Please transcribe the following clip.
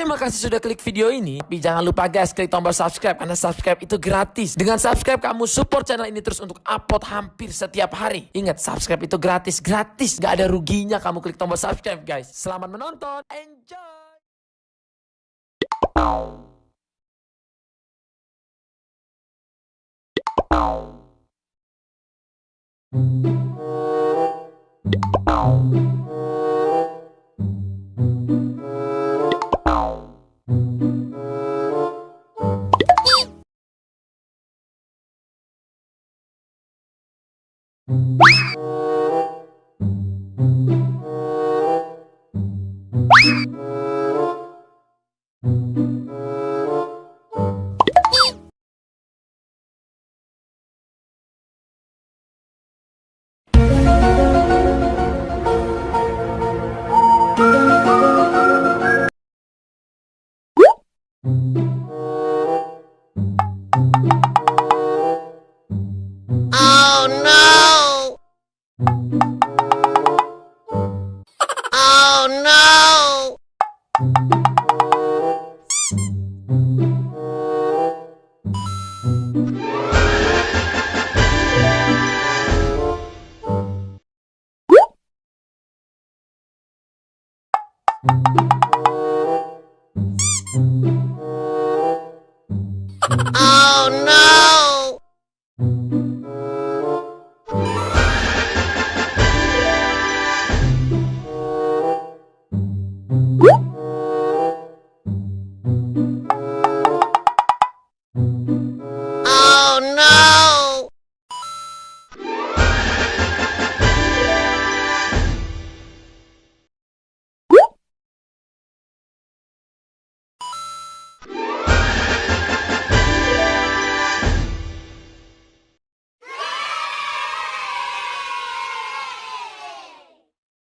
Terima kasih sudah klik video ini. Tapi jangan lupa guys, klik tombol subscribe karena subscribe itu gratis. Dengan subscribe kamu support channel ini terus untuk upload hampir setiap hari. Ingat, subscribe itu gratis. Gak ada ruginya kamu klik tombol subscribe guys. Selamat menonton. Enjoy. Oh no! Oh no!